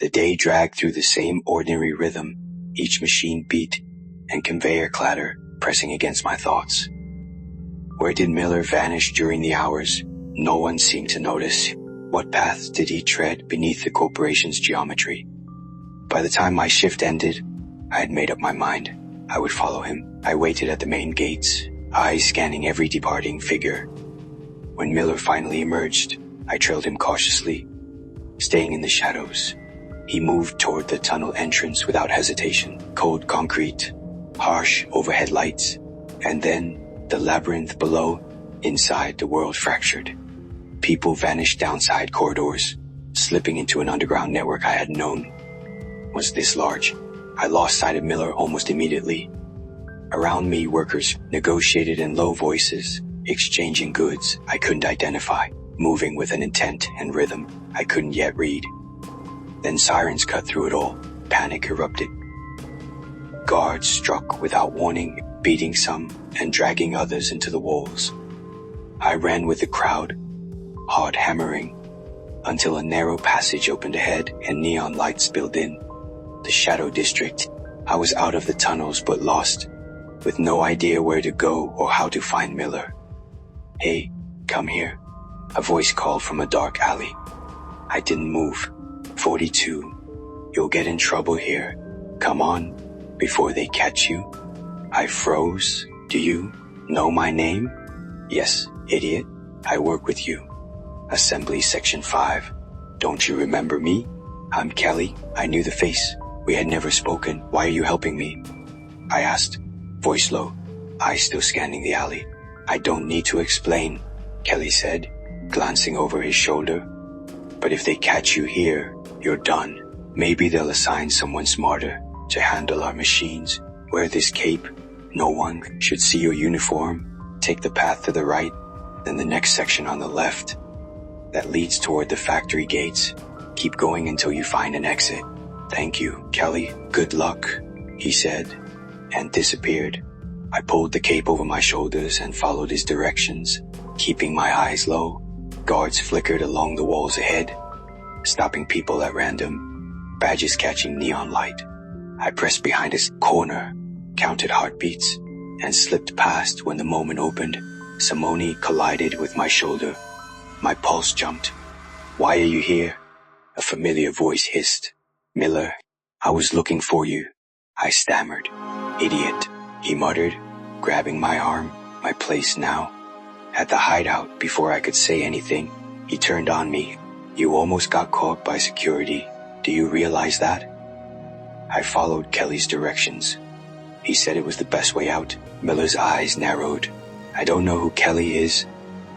The day dragged through the same ordinary rhythm, each machine beat and conveyor clatter pressing against my thoughts. Where did Miller vanish during the hours? No one seemed to notice. What paths did he tread beneath the corporation's geometry? By the time my shift ended, I had made up my mind. I would follow him. I waited at the main gates, eyes scanning every departing figure. When Miller finally emerged, I trailed him cautiously, staying in the shadows. He moved toward the tunnel entrance without hesitation. Cold concrete, harsh overhead lights, and then the labyrinth below. Inside, the world fractured. People vanished down side corridors, slipping into an underground network I had known was this large. I lost sight of Miller almost immediately. Around me, workers negotiated in low voices, exchanging goods I couldn't identify, moving with an intent and rhythm I couldn't yet read. Then sirens cut through it all. Panic erupted. Guards struck without warning, beating some and dragging others into the walls. I ran with the crowd, hard hammering, until a narrow passage opened ahead and neon lights spilled in. The Shadow District. I was out of the tunnels but lost, with no idea where to go or how to find Miller. "Hey, come here," a voice called from a dark alley. I didn't move. 42. "You'll get in trouble here. Come on, before they catch you." I froze. "Do you know my name?" "Yes, idiot. I work with you. Assembly Section 5. Don't you remember me? I'm Kelly." I knew the face. We had never spoken. "Why are you helping me?" I asked, voice low, eyes still scanning the alley. "I don't need to explain," Kelly said, glancing over his shoulder. "But if they catch you here, you're done. Maybe they'll assign someone smarter to handle our machines. Wear this cape. No one should see your uniform. Take the path to the right, then the next section on the left. That leads toward the factory gates. Keep going until you find an exit." "Thank you, Kelly. Good luck," he said, and disappeared. I pulled the cape over my shoulders and followed his directions, keeping my eyes low. Guards flickered along the walls ahead, stopping people at random, badges catching neon light. I pressed behind a corner, counted heartbeats, and slipped past when the moment opened. Simone collided with my shoulder. My pulse jumped. "Why are you here?" A familiar voice hissed. "Miller, I was looking for you." I stammered. "Idiot," he muttered, grabbing my arm. "My place now." At the hideout, before I could say anything, he turned on me. "You almost got caught by security. Do you realize that?" I followed Kelly's directions. He said it was the best way out. Miller's eyes narrowed. "I don't know who Kelly is,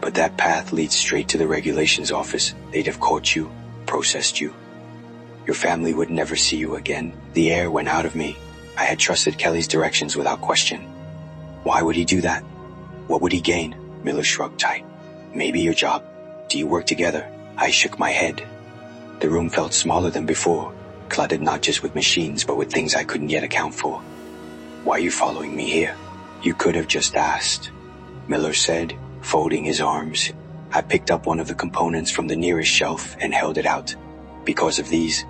but that path leads straight to the regulations office. They'd have caught you, processed you. Your family would never see you again." The air went out of me. I had trusted Kelly's directions without question. Why would he do that? What would he gain? Miller shrugged tight. "Maybe your job. Do you work together?" I shook my head. The room felt smaller than before, cluttered not just with machines but with things I couldn't yet account for. "Why are you following me here?" "You could have just asked," Miller said, folding his arms. I picked up one of the components from the nearest shelf and held it out. "Because of these.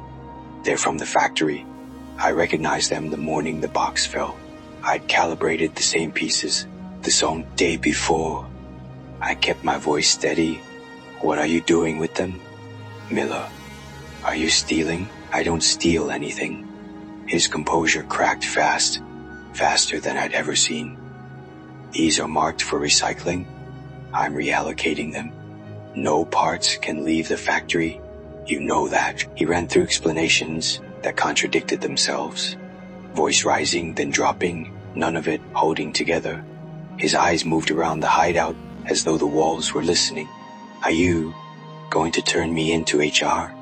They're from the factory. I recognized them the morning the box fell. I'd calibrated the same pieces the same day before." I kept my voice steady. "What are you doing with them?" "Miller, are you stealing?" "I don't steal anything." His composure cracked fast, faster than I'd ever seen. "These are marked for recycling. I'm reallocating them. No parts can leave the factory. You know that." He ran through explanations that contradicted themselves, voice rising then dropping, none of it holding together. His eyes moved around the hideout as though the walls were listening. "Are you going to turn me into HR?"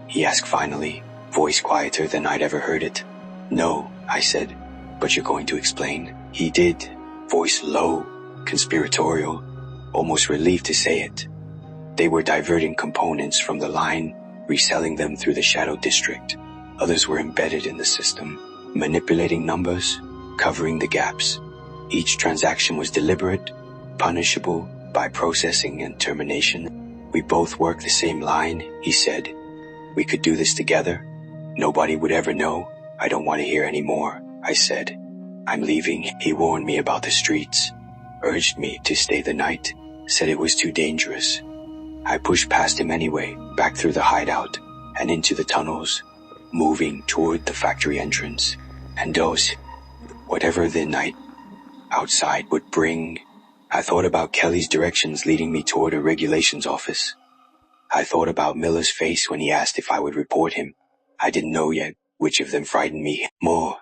he asked finally, voice quieter than I'd ever heard it. "No," I said, "but you're going to explain." He did, voice low, conspiratorial, almost relieved to say it. They were diverting components from the line, reselling them through the Shadow District. Others were embedded in the system, manipulating numbers, covering the gaps. Each transaction was deliberate, punishable by processing and termination. "We both work the same line," he said. "We could do this together." Nobody would ever know. I don't want to hear any more, I said. I'm leaving. He warned me about the streets, urged me to stay the night, said it was too dangerous. I pushed past him anyway, back through the hideout and into the tunnels, moving toward the factory entrance. And those, whatever the night outside would bring, I thought about Kelly's directions leading me toward a regulations office. I thought about Miller's face when he asked if I would report him. I didn't know yet which of them frightened me more.